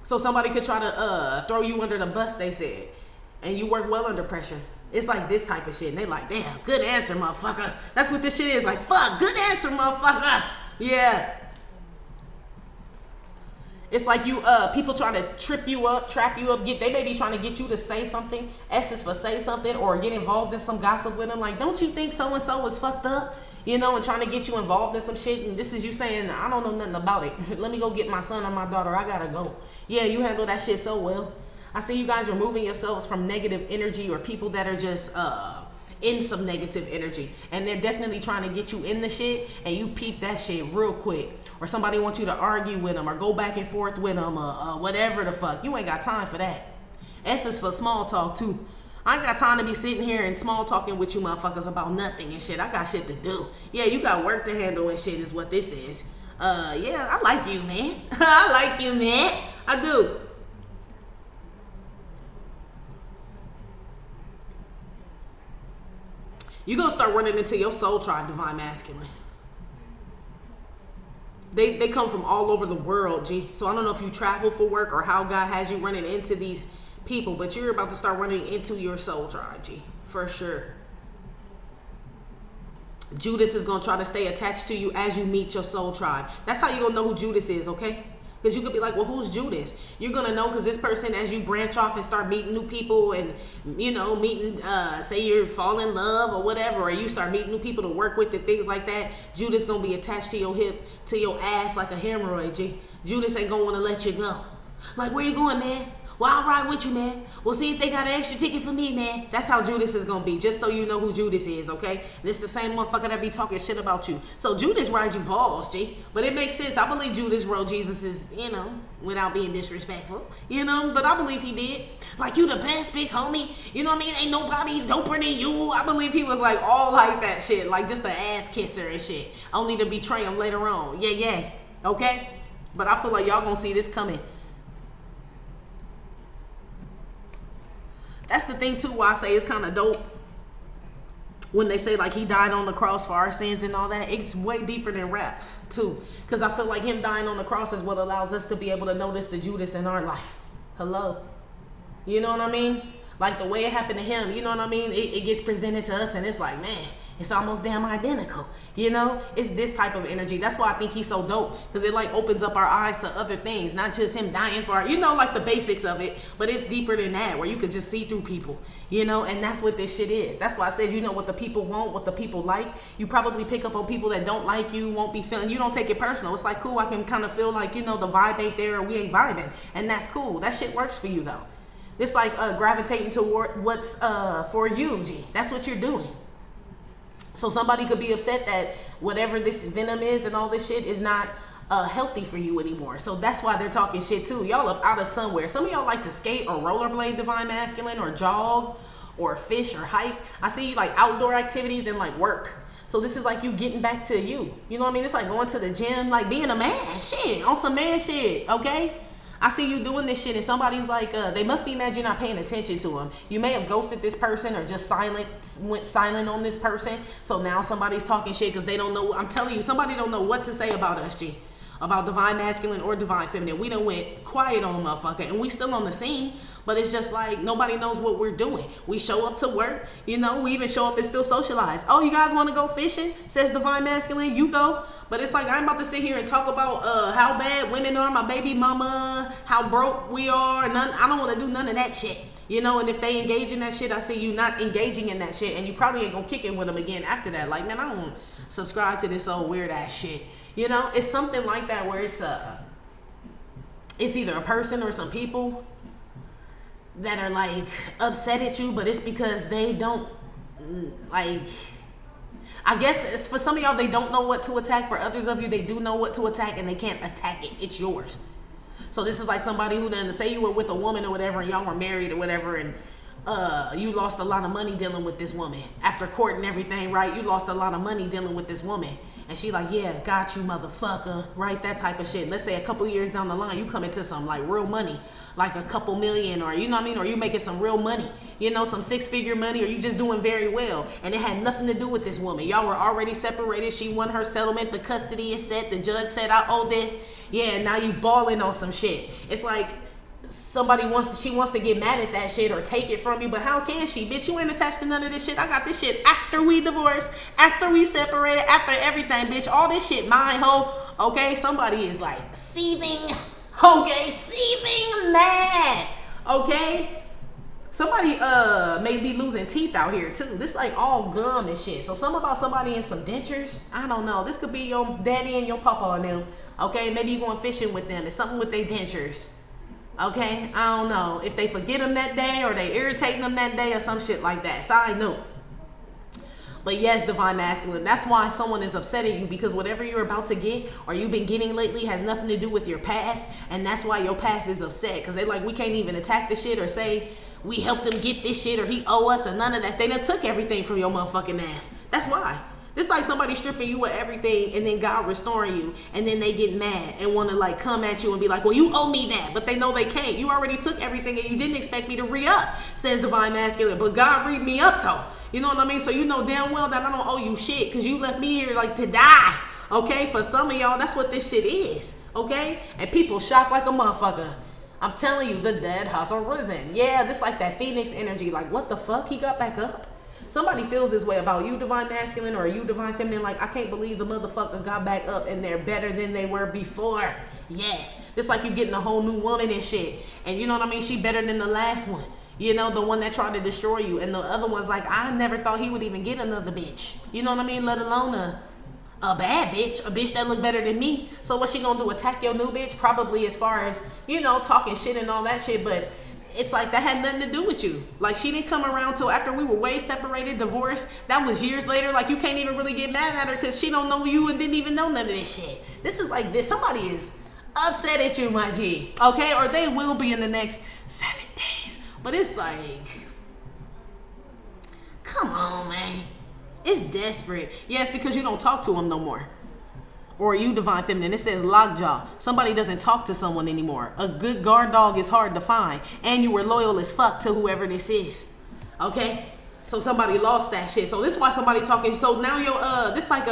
So somebody could try to throw you under the bus, they said, and you work well under pressure. It's like this type of shit, and they like, damn, good answer, motherfucker. That's what this shit is, like, fuck, good answer, motherfucker. Yeah. It's like you, people trying to trip you up, trap you up. They may be trying to get you to say something, essence for say something, or get involved in some gossip with them. Like, don't you think so-and-so was fucked up? You know, and trying to get you involved in some shit. And this is you saying, I don't know nothing about it. Let me go get my son or my daughter. I gotta go. Yeah, you handle that shit so well. I see you guys removing yourselves from negative energy or people that are just, in some negative energy, and they're definitely trying to get you in the shit, and you peep that shit real quick, or somebody wants you to argue with them or go back and forth with them, or whatever the fuck. You ain't got time for that. S is for small talk too. I ain't got time to be sitting here and small talking with you motherfuckers about nothing and shit. I got shit to do. Yeah, you got work to handle and shit is what this is. Yeah, I like you, man. I like you, man. I do. You're going to start running into your soul tribe, divine masculine. They come from all over the world, G. So I don't know if you travel for work or how God has you running into these people, but you're about to start running into your soul tribe, G. For sure. Judas is going to try to stay attached to you as you meet your soul tribe. That's how you're going to know who Judas is, okay? Because you could be like, well, who's Judas? You're going to know because this person, as you branch off and start meeting new people and, you know, meeting, say you fall in love or whatever, or you start meeting new people to work with and things like that, Judas going to be attached to your hip, to your ass like a hemorrhoid, G. Judas ain't going to want to let you go. Like, where you going, man? Well, I'll ride with you, man. We'll see if they got an extra ticket for me, man. That's how Judas is gonna be, just so you know who Judas is, okay? And it's the same motherfucker that be talking shit about you. So Judas ride you balls, G. But it makes sense. I believe Judas rode Jesus's, you know, without being disrespectful, you know? But I believe he did. Like, you the best, big homie. You know what I mean? Ain't nobody doper than you. I believe he was like all like that shit. Like just an ass kisser and shit. Only to betray him later on. Yeah. Okay? But I feel like y'all gonna see this coming. That's the thing too why I say it's kind of dope when they say like he died on the cross for our sins and all that. It's way deeper than rap too, because I feel like him dying on the cross is what allows us to be able to notice the Judas in our life. Hello, you know what I mean? Like the way it happened to him, you know what I mean? It gets presented to us and it's like, man, it's almost damn identical. You know, it's this type of energy. That's why I think he's so dope, because it like opens up our eyes to other things, not just him dying for our, you know, like the basics of it, but it's deeper than that, where you could just see through people, you know, and that's what this shit is. That's why I said, you know, what the people want, what the people like. You probably pick up on people that don't like you, won't be feeling, you don't take it personal. It's like, cool, I can kind of feel like, you know, the vibe ain't there or we ain't vibing, and that's cool. That shit works for you though. It's like gravitating toward what's for you, G. That's what you're doing. So somebody could be upset that whatever this venom is and all this shit is not healthy for you anymore. So that's why they're talking shit too. Y'all up out of somewhere. Some of y'all like to skate or rollerblade, divine masculine, or jog or fish or hike. I see like outdoor activities and like work. So this is like you getting back to you. You know what I mean? It's like going to the gym, like being a man. Shit, on some man shit, okay? I see you doing this shit and somebody's like, they must be mad you're not paying attention to them. You may have ghosted this person or just went silent on this person. So now somebody's talking shit because they don't know. I'm telling you, somebody don't know what to say about us, G. About divine masculine or divine feminine. We done went quiet on a motherfucker and we still on the scene. But it's just like nobody knows what we're doing. We show up to work, you know, we even show up and still socialize. Oh, you guys want to go fishing? Says divine masculine, you go. But it's like I'm about to sit here and talk about how bad women are, my baby mama, how broke we are. I don't want to do none of that shit. You know, and if they engage in that shit, I see you not engaging in that shit, and you probably ain't gonna kick it with them again after that. Like, man, I don't subscribe to this old weird ass shit. You know, it's something like that where it's either a person or some people that are like upset at you, but it's because they don't like, I guess it's, for some of y'all, they don't know what to attack. For others of you, they do know what to attack and they can't attack it. It's yours. So this is like somebody who then, say you were with a woman or whatever and y'all were married or whatever, and you lost a lot of money dealing with this woman. After court and everything, right? You lost a lot of money dealing with this woman. And she like, yeah, got you, motherfucker, right? That type of shit. Let's say a couple years down the line, you come into some like real money, like a couple million, or you know what I mean? Or you making some real money, you know, some 6-figure money, or you just doing very well. And it had nothing to do with this woman. Y'all were already separated. She won her settlement. The custody is set. The judge said, I owe this. Yeah, and now you balling on some shit. It's like, she wants to get mad at that shit or take it from you, but how can she? Bitch, you ain't attached to none of this shit. I got this shit after we divorced, after we separated, after everything, bitch. All this shit mine, ho. Okay, somebody is like seething, okay, seething mad, okay. Somebody may be losing teeth out here too. This like all gum and shit. So something about somebody in some dentures. I don't know. This could be your daddy and your papa and them. Okay, maybe you going fishing with them. It's something with their dentures. Okay, I don't know if they forget them that day or they irritating them that day or some shit like that. Side note. But yes, divine masculine, that's why someone is upset at you, because whatever you're about to get or you've been getting lately has nothing to do with your past, and that's why your past is upset, because they like, we can't even attack the shit or say we helped them get this shit or he owe us or none of that. They done took everything from your motherfucking ass. That's why. It's like somebody stripping you of everything and then God restoring you, and then they get mad and want to like come at you and be like, well, you owe me that, but they know they can't. You already took everything and you didn't expect me to re-up, says divine masculine, but God read me up though. You know what I mean? So you know damn well that I don't owe you shit, because you left me here like to die. Okay, for some of y'all, that's what this shit is. Okay, and people shocked like a motherfucker. I'm telling you, the dead has arisen. Yeah, this like that Phoenix energy. Like, what the fuck? He got back up? Somebody feels this way about you, divine masculine, or you, divine feminine. Like, I can't believe the motherfucker got back up and they're better than they were before. Yes. It's like you getting a whole new woman and shit. And you know what I mean? She better than the last one. You know, the one that tried to destroy you. And the other one's like, I never thought he would even get another bitch. You know what I mean? Let alone a bad bitch, a bitch that look better than me. So what she gonna do? Attack your new bitch? Probably, as far as, you know, talking shit and all that shit. But it's like that had nothing to do with you. Like, she didn't come around till after we were way separated, divorced. That was years later. Like, you can't even really get mad at her because she don't know you and didn't even know none of this shit. This is like this. Somebody is upset at you, my G. Okay? Or they will be in the next 7 days. But it's like, come on, man. It's desperate. Yes, because you don't talk to them no more. Or you, divine feminine, it says lockjaw. Somebody doesn't talk to someone anymore. A good guard dog is hard to find. And you were loyal as fuck to whoever this is. Okay? So somebody lost that shit. So this is why somebody talking. So now you're, this like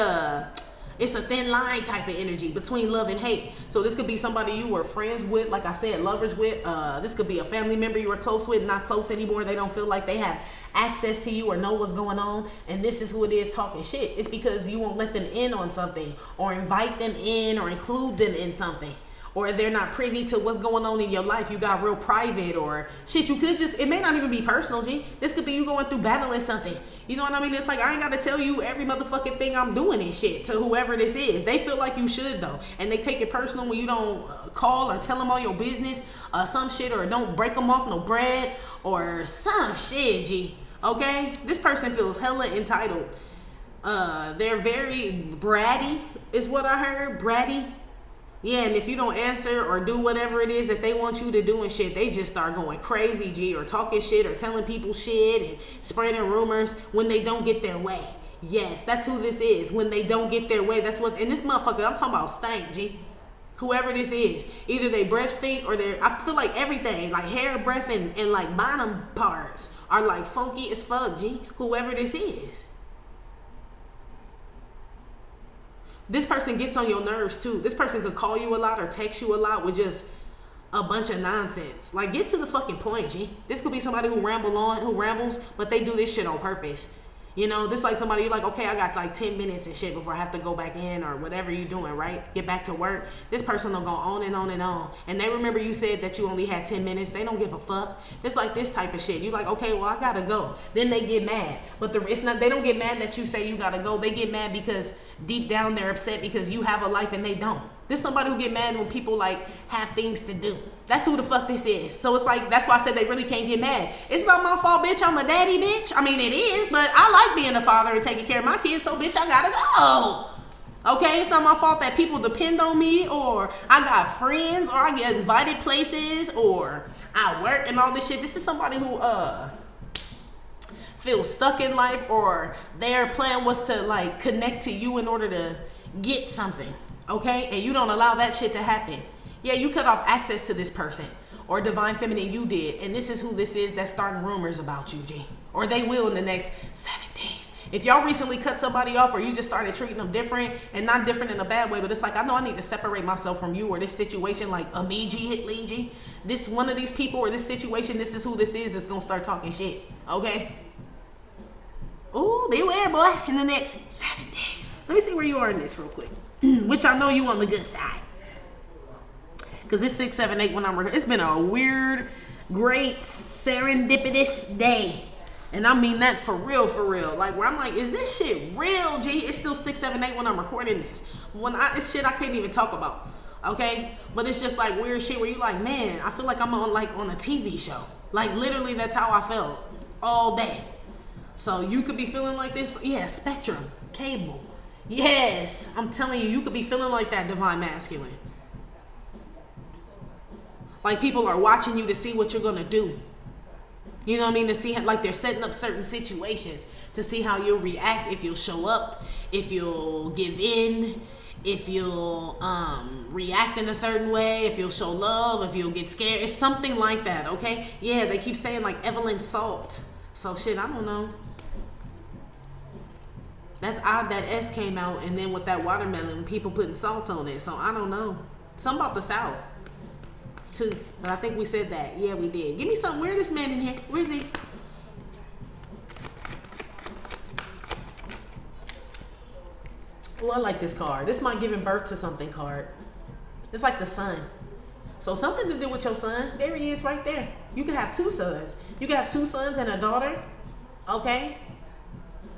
it's a thin line type of energy between love and hate. So this could be somebody you were friends with, like I said, lovers with. This could be a family member you were close with, not close anymore. They don't feel like they have access to you or know what's going on. And this is who it is talking shit. It's because you won't let them in on something or invite them in or include them in something. Or they're not privy to what's going on in your life. You got real private or shit. You could just, it may not even be personal, G. This could be you going through battling something. You know what I mean? It's like, I ain't got to tell you every motherfucking thing I'm doing and shit to whoever this is. They feel like you should, though. And they take it personal when you don't call or tell them all your business, some shit, or don't break them off no bread or some shit, G. Okay? This person feels hella entitled. They're very bratty, is what I heard. Bratty. Yeah, and if you don't answer or do whatever it is that they want you to do and shit, they just start going crazy, G, or talking shit or telling people shit and spreading rumors when they don't get their way. Yes, that's who this is. When they don't get their way, that's what, and this motherfucker, I'm talking about stank, G. Whoever this is, either they breath stink or I feel like everything, like hair, breath, and like bottom parts are like funky as fuck, G. Whoever this is. This person gets on your nerves too. This person could call you a lot or text you a lot with just a bunch of nonsense. Like, get to the fucking point, G. This could be somebody who rambles, but they do this shit on purpose. You know, this like somebody, you're like, okay, I got like 10 minutes and shit before I have to go back in or whatever you're doing, right? Get back to work. This person will go on and on and on. And they remember you said that you only had 10 minutes. They don't give a fuck. It's like this type of shit. You're like, okay, well, I gotta go. Then they get mad. But they don't get mad that you say you gotta go. They get mad because deep down they're upset because you have a life and they don't. This is somebody who get mad when people like have things to do. That's who the fuck this is. So it's like, that's why I said they really can't get mad. It's not my fault, bitch. I'm a daddy, bitch. I mean, it is, but I like being a father and taking care of my kids, so bitch, I gotta go. Okay, it's not my fault that people depend on me, or I got friends, or I get invited places, or I work and all this shit. This is somebody who feels stuck in life, or their plan was to like connect to you in order to get something. Okay, and you don't allow that shit to happen. Yeah, you cut off access to this person, or divine feminine, you did, and this is who this is that's starting rumors about you, G. Or they will in the next 7 days. If y'all recently cut somebody off, or you just started treating them different, and not different in a bad way, but it's like, I know I need to separate myself from you or this situation, like immediately, G. This one of these people or this situation, this is who this is that's gonna start talking shit. Okay? Ooh, beware, boy, in the next 7 days. Let me see where you are in this real quick. Which I know you on the good side. Because it's 6, 7, 8 when I'm recording. It's been a weird, great, serendipitous day. And I mean that for real, for real. Like, where I'm like, is this shit real, G? It's still 6, 7, 8 when I'm recording this. It's shit I can't even talk about. Okay? But it's just like weird shit where you like, man, I feel like I'm on a TV show. Like, literally, that's how I felt all day. So you could be feeling like this. Yeah, Spectrum, cable. Yes, I'm telling you, you could be feeling like that, divine masculine. Like, people are watching you to see what you're going to do. You know what I mean? To see, like, they're setting up certain situations to see how you'll react, if you'll show up, if you'll give in, if you'll react in a certain way, if you'll show love, if you'll get scared. It's something like that, okay? Yeah, they keep saying, like, Evelyn Salt. So, shit, I don't know. That's odd that S came out, and then with that watermelon, people putting salt on it. So I don't know. Something about the South, too. But I think we said that. Yeah, we did. Give me something. Where is this man in here? Where is he? Oh, I like this card. This might giving birth to something card. It's like the sun. So something to do with your son. There he is right there. You can have 2 sons. You can have 2 sons and a daughter. Okay?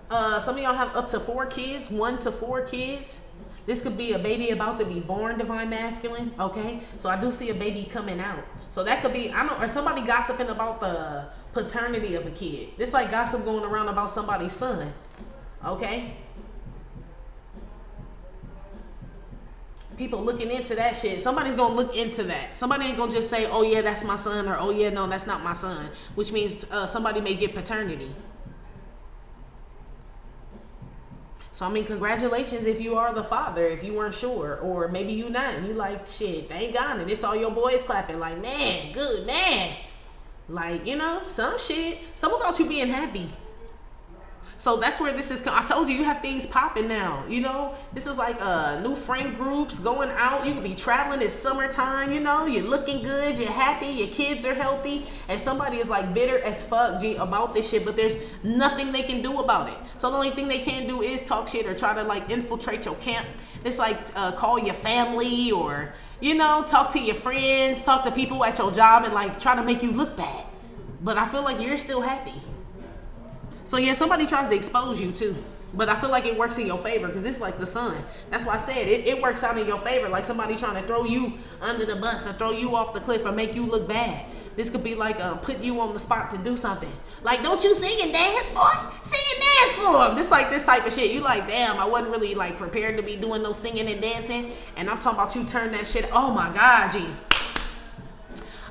Some of y'all have up to 4 kids, 1 to 4 kids. This could be a baby about to be born, divine masculine, okay? So I do see a baby coming out. So that could be, or somebody gossiping about the paternity of a kid. This like gossip going around about somebody's son, okay? People looking into that shit. Somebody's gonna look into that. Somebody ain't gonna just say, oh yeah, that's my son, or oh yeah, no, that's not my son, which means somebody may get paternity. So I mean, congratulations if you are the father, if you weren't sure, or maybe you not, and you like, shit, thank God, and it's all your boys clapping, like, man, good man. Like, you know, some shit, something about you being happy. So that's where this is. I told you have things popping now. You know, this is like new friend groups going out. You could be traveling. It's summertime. You know, you're looking good. You're happy. Your kids are healthy. And somebody is like bitter as fuck, G, about this shit. But there's nothing they can do about it. So the only thing they can do is talk shit or try to like infiltrate your camp. It's like call your family or, you know, talk to your friends, talk to people at your job and like try to make you look bad. But I feel like you're still happy. So yeah, somebody tries to expose you too. But I feel like it works in your favor because it's like the sun. That's why I said it works out in your favor. Like somebody trying to throw you under the bus or throw you off the cliff or make you look bad. This could be like putting you on the spot to do something. Like, don't you sing and dance, boy? Sing and dance for him. This like this type of shit. You like, damn, I wasn't really like prepared to be doing no singing and dancing. And I'm talking about you turn that shit. Oh my God, G.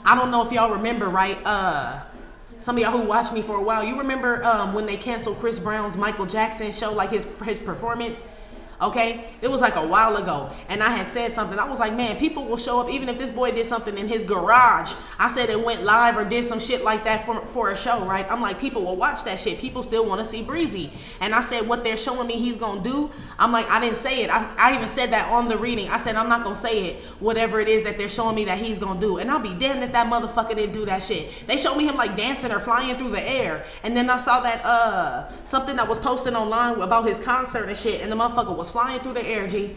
I don't know if y'all remember, right? Some of y'all who watched me for a while, you remember when they canceled Chris Brown's Michael Jackson show, like his performance? Okay, it was like a while ago, and I had said something. I was like, man, people will show up even if this boy did something in his garage. I said it went live or did some shit like that for a show, right? I'm like, people will watch that shit. People still want to see Breezy. And I said, what they're showing me he's gonna do, I'm like, I didn't say it. I even said that on the reading. I said, I'm not gonna say it, whatever it is that they're showing me that he's gonna do. And I'll be damned if that motherfucker didn't do that shit. They showed me him like dancing or flying through the air. And then I saw that something that was posted online about his concert and shit, and the motherfucker was flying through the air, G.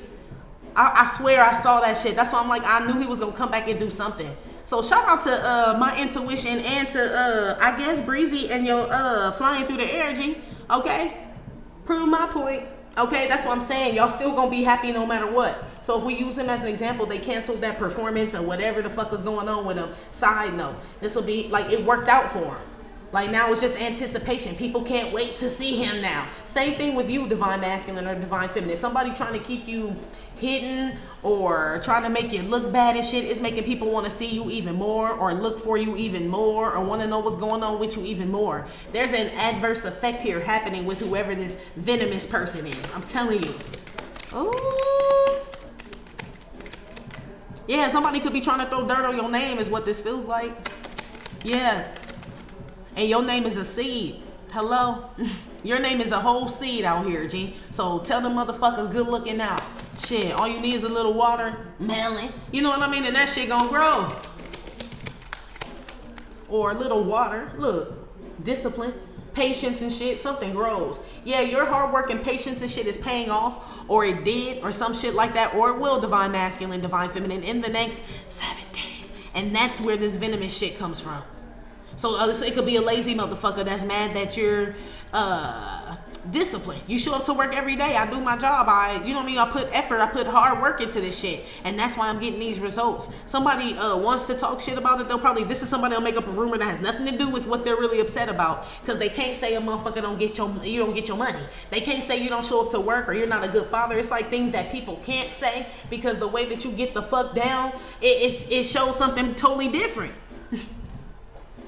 I swear I saw that shit. That's why I'm like, I knew he was gonna come back and do something. So shout out to my intuition and to I guess Breezy and your flying through the air, G. Okay, prove my point. Okay, that's what I'm saying. Y'all still gonna be happy no matter what. So if we use him as an example, they canceled that performance or whatever the fuck was going on with him. Side note, this will be like it worked out for him. Like now it's just anticipation. People can't wait to see him now. Same thing with you, divine masculine or divine feminine. Somebody trying to keep you hidden or trying to make you look bad and shit is making people want to see you even more or look for you even more or want to know what's going on with you even more. There's an adverse effect here happening with whoever this venomous person is. I'm telling you. Oh. Yeah, somebody could be trying to throw dirt on your name is what this feels like. Yeah. And your name is a seed. Hello? Your name is a whole seed out here, G. So tell them motherfuckers good looking out. Shit, all you need is a little water, melon. You know what I mean? And that shit gonna grow. Or a little water. Look, discipline, patience and shit, something grows. Yeah, your hard work and patience and shit is paying off, or it did, or some shit like that, or it will, divine masculine, divine feminine, in the next 7 days. And that's where this venomous shit comes from. So it could be a lazy motherfucker that's mad that you're disciplined. You show up to work every day. I do my job. You know what I mean? I put effort. I put hard work into this shit. And that's why I'm getting these results. Somebody wants to talk shit about it. This is somebody that'll make up a rumor that has nothing to do with what they're really upset about. Because they can't say a motherfucker you don't get your money. They can't say you don't show up to work or you're not a good father. It's like things that people can't say because the way that you get the fuck down, it shows something totally different.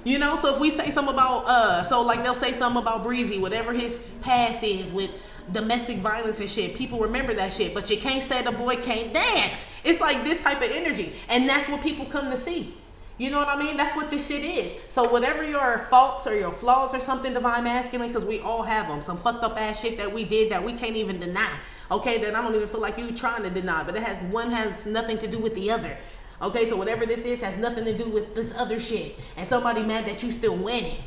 You know, so if we say something about, so like they'll say something about Breezy, whatever his past is with domestic violence and shit, people remember that shit, but you can't say the boy can't dance. It's like this type of energy, and that's what people come to see. You know what I mean? That's what this shit is. So whatever your faults or your flaws or something, divine masculine, because we all have them, some fucked up ass shit that we did that we can't even deny. Okay, then I don't even feel like you trying to deny, but one has nothing to do with the other. Okay, so whatever this is has nothing to do with this other shit. And somebody mad that you still winning.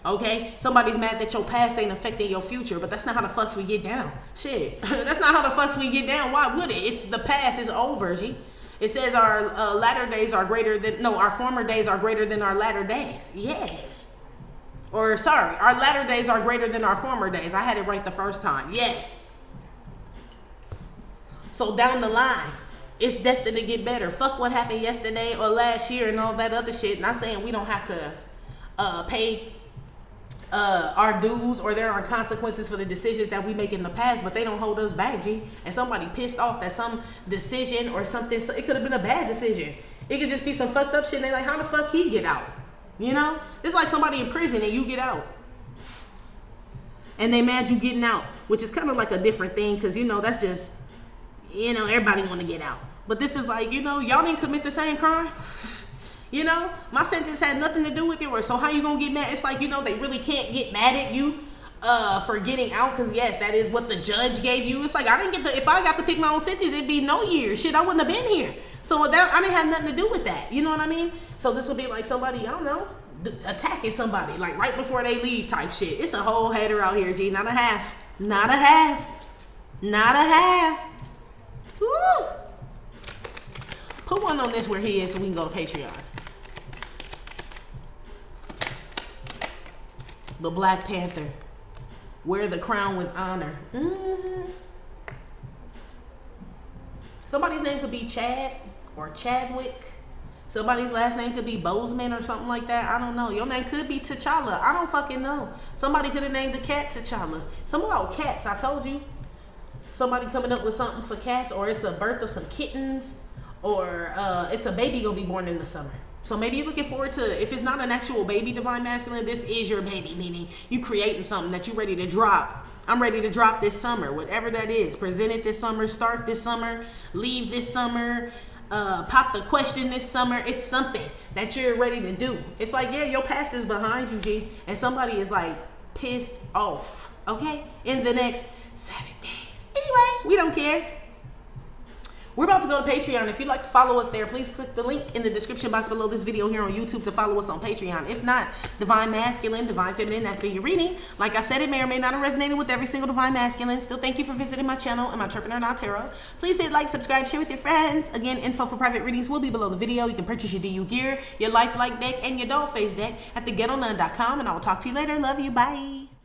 Okay? Somebody's mad that your past ain't affecting your future, but that's not how the fucks we get down. Shit. That's not how the fucks we get down. Why would it? It's the past is over, G. It says our latter days are greater than, no, our former days are greater than our latter days. Yes. Or, sorry, our latter days are greater than our former days. I had it right the first time. Yes. So down the line, it's destined to get better. Fuck what happened yesterday or last year and all that other shit. Not saying we don't have to pay our dues or there are consequences for the decisions that we make in the past, but they don't hold us back, G. And somebody pissed off that some decision or something, it could have been a bad decision. It could just be some fucked up shit and they're like, how the fuck he get out? You know? It's like somebody in prison and you get out. And they mad you getting out, which is kind of like a different thing because, you know, that's just, you know, everybody want to get out. But this is like, you know, y'all didn't commit the same crime. You know, my sentence had nothing to do with yours. So how you gonna get mad? It's like, you know, they really can't get mad at you for getting out because, yes, that is what the judge gave you. It's like, I didn't get the, if I got to pick my own sentence, it'd be no years. Shit, I wouldn't have been here. So that, I didn't have nothing to do with that. You know what I mean? So this would be like somebody, I don't know, attacking somebody, like right before they leave type shit. It's a whole header out here, G. Not a half. Not a half. Not a half. Woo. Put one on this where he is so we can go to Patreon. The Black Panther. Wear the crown with honor. Somebody's name could be Chad or Chadwick. Somebody's last name could be Bozeman or something like that. I don't know. Your name could be T'Challa. I don't fucking know. Somebody could have named the cat T'Challa. Something about cats. I told you. Somebody coming up with something for cats, or it's a birth of some kittens, or it's a baby gonna be born in the summer. So maybe you're looking forward to, if it's not an actual baby, Divine Masculine, this is your baby, meaning you creating something that you're ready to drop. I'm ready to drop this summer, whatever that is. Present it this summer, start this summer, leave this summer, pop the question this summer. It's something that you're ready to do. It's like, yeah, your past is behind you, G, and somebody is like pissed off, okay, in the next 7 days. Anyway, we don't care. We're about to go to Patreon. If you'd like to follow us there, please click the link in the description box below this video here on YouTube to follow us on Patreon. If not, Divine Masculine, Divine Feminine, that's been your reading. Like I said, it may or may not have resonated with every single Divine Masculine. Still, thank you for visiting my channel and my Trippin' or Not Tarot. Please hit like, subscribe, share with your friends. Again, info for private readings will be below the video. You can purchase your DU gear, your lifelike deck, and your doll face deck at theghettonun.com. And I will talk to you later. Love you. Bye.